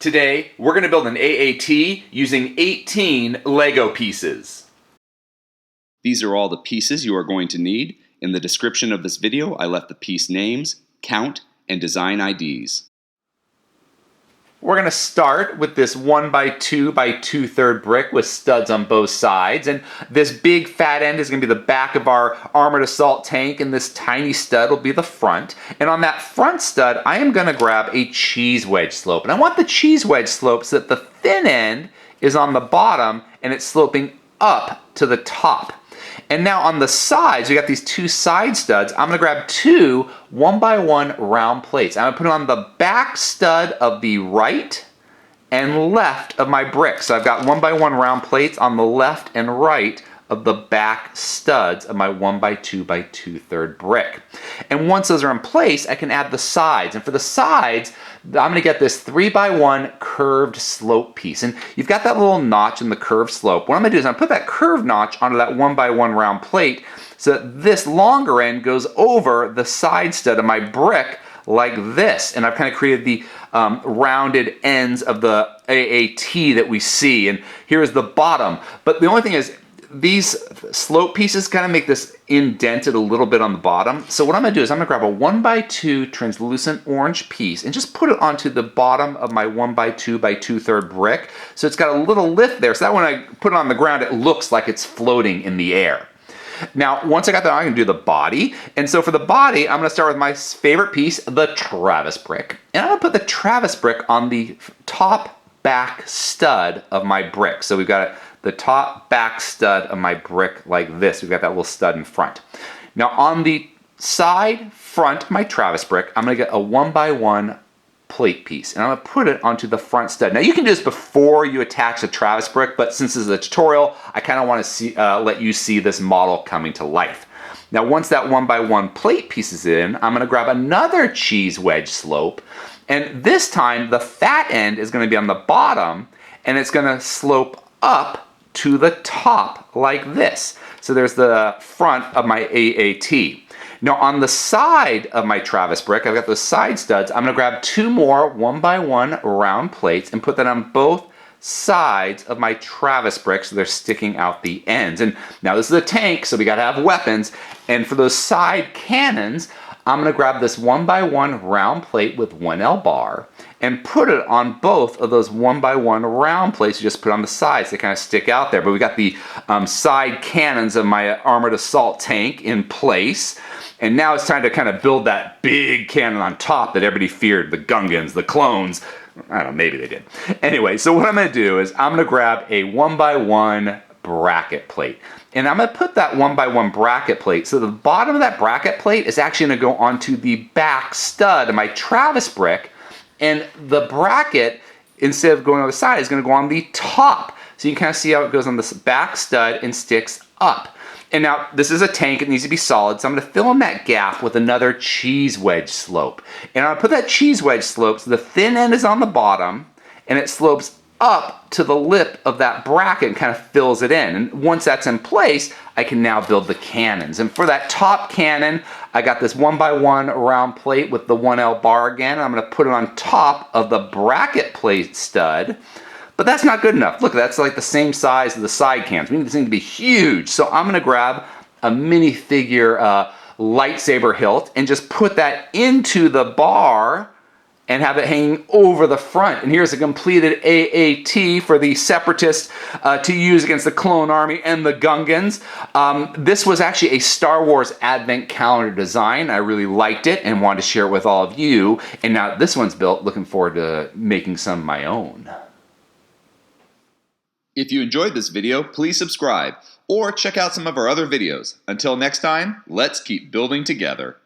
Today, we're going to build an AAT using 18 Lego pieces. These are all the pieces you are going to need. In the description of this video, I left the piece names, count, and design IDs. We're going to start with this 1x2 by 2/3 brick with studs on both sides, and this big fat end is going to be the back of our armored assault tank, and this tiny stud will be the front. And on that front stud, I am going to grab a cheese wedge slope, and I want the cheese wedge slope so that the thin end is on the bottom and it's sloping up to the top. And now on the sides, we got these two side studs. I'm gonna grab two 1x1 round plates. I'm gonna put it on the back stud of the right and left of my brick. So I've got 1x1 round plates on the left and right of the back studs of my 1x2 by 2/3 brick. And once those are in place, I can add the sides. And for the sides, I'm gonna get this 3x1 curved slope piece. And you've got that little notch in the curved slope. What I'm gonna do is I'm gonna put that curved notch onto that 1x1 round plate so that this longer end goes over the side stud of my brick like this. And I've kind of created the rounded ends of the AAT that we see. And here's the bottom. But the only thing is, these slope pieces kind of make this indented a little bit on the bottom. So what I'm going to do is I'm going to grab a 1x2 translucent orange piece and just put it onto the bottom of my 1x2 by 2/3 brick. So it's got a little lift there, so that when I put it on the ground, it looks like it's floating in the air. Now, once I got that, I can do the body. And so for the body, I'm going to start with my favorite piece, the Travis brick. And I'm going to put the Travis brick on the top back stud of my brick. So we've got the top back stud of my brick like this. We've got that little stud in front. Now on the side front of my Travis brick, I'm gonna get a 1x1 plate piece, and I'm gonna put it onto the front stud. Now you can do this before you attach the Travis brick, but since this is a tutorial, I kind of want to let you see this model coming to life. Now once that 1x1 plate piece is in, I'm gonna grab another cheese wedge slope, and this time the fat end is gonna be on the bottom, and it's gonna slope up to the top like this. So there's the front of my AAT. Now on the side of my Travis brick, I've got those side studs. I'm gonna grab two more 1x1 round plates and put that on both sides of my Travis brick so they're sticking out the ends. And now this is a tank, so we gotta have weapons. And for those side cannons, I'm gonna grab this 1x1 round plate with 1L bar and put it on both of those 1x1 round plates. You just put on the sides, they kind of stick out there. But we got the side cannons of my armored assault tank in place. And now it's time to kind of build that big cannon on top that everybody feared, the Gungans, the clones. I don't know, maybe they did. Anyway, so what I'm gonna do is I'm gonna grab a 1x1 bracket plate. And I'm gonna put that 1x1 bracket plate, so the bottom of that bracket plate is actually gonna go onto the back stud of my Travis brick, and the bracket, instead of going on the side, is gonna go on the top. So you can kind of see how it goes on this back stud and sticks up. And now, this is a tank, it needs to be solid, so I'm gonna fill in that gap with another cheese wedge slope. And I'm gonna put that cheese wedge slope so the thin end is on the bottom, and it slopes up to the lip of that bracket and kind of fills it in. And once that's in place, I can now build the cannons. And for that top cannon, I got this 1x1 round plate with the 1L bar again. I'm gonna put it on top of the bracket plate stud. But that's not good enough. Look, that's like the same size as the side cannons. We need this thing to be huge. So I'm gonna grab a minifigure lightsaber hilt and just put that into the bar and have it hanging over the front. And here's a completed AAT for the Separatists to use against the clone army and the Gungans. This was actually a Star Wars Advent calendar design. I really liked it and wanted to share it with all of you. And now this one's built, looking forward to making some of my own. If you enjoyed this video, please subscribe or check out some of our other videos. Until next time, let's keep building together.